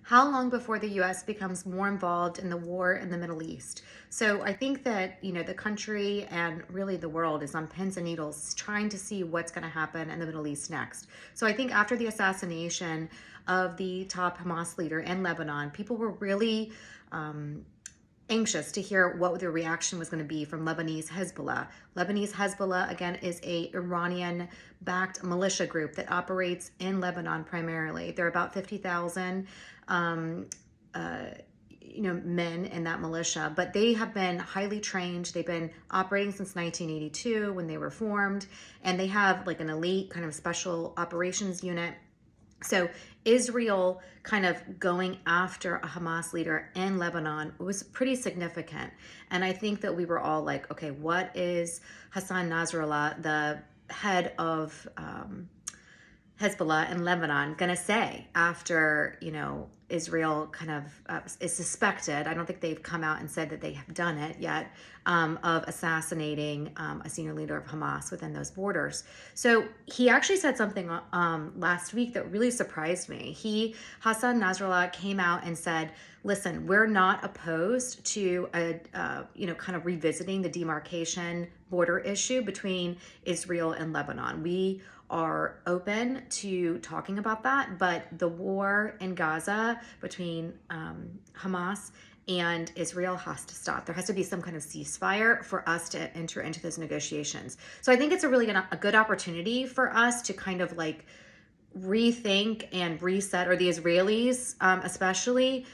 how long before the US becomes more involved in the war in the Middle East? So I think that, the country and really the world is on pins and needles trying to see what's going to happen in the Middle East next. So I think after the assassination of the top Hamas leader in Lebanon, people were really anxious to hear what the reaction was going to be from Lebanese Hezbollah. Lebanese Hezbollah, again, is a Iranian-backed militia group that operates in Lebanon primarily. There are about 50,000 men in that militia, but they have been highly trained. They've been operating since 1982 when they were formed, and they have like an elite kind of special operations unit. So Israel kind of going after a Hamas leader in Lebanon was pretty significant. And I think that we were all like, okay, what is Hassan Nasrallah, the head of Hezbollah in Lebanon, going to say after, Israel kind of is suspected, I don't think they've come out and said that they have done it yet, of assassinating a senior leader of Hamas within those borders. So he actually said something last week that really surprised me. Hassan Nasrallah came out and said, listen, we're not opposed to kind of revisiting the demarcation border issue between Israel and Lebanon. We are open to talking about that, but the war in Gaza between Hamas and Israel has to stop. There has to be some kind of ceasefire for us to enter into those negotiations. So I think it's a good opportunity for us to kind of like rethink and reset, or the Israelis especially,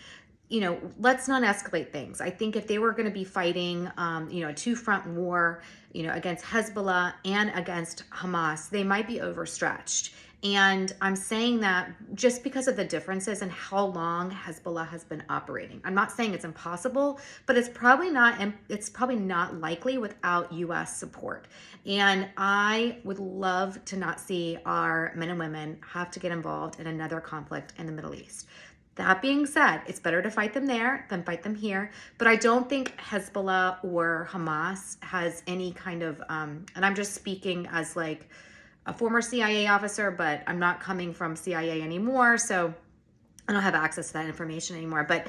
let's not escalate things. I think if they were going to be fighting, a two-front war, against Hezbollah and against Hamas, they might be overstretched. And I'm saying that just because of the differences in how long Hezbollah has been operating. I'm not saying it's impossible, but it's probably not likely without US support. And I would love to not see our men and women have to get involved in another conflict in the Middle East. That being said, it's better to fight them there than fight them here. But I don't think Hezbollah or Hamas has any kind of, and I'm just speaking as like a former CIA officer, but I'm not coming from CIA anymore, so I don't have access to that information anymore. But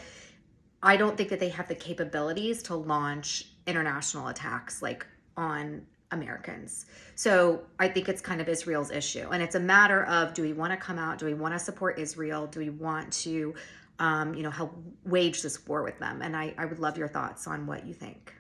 I don't think that they have the capabilities to launch international attacks like on Americans. So I think it's kind of Israel's issue. And it's a matter of, do we want to come out? Do we want to support Israel? Do we want to, help wage this war with them? And I would love your thoughts on what you think.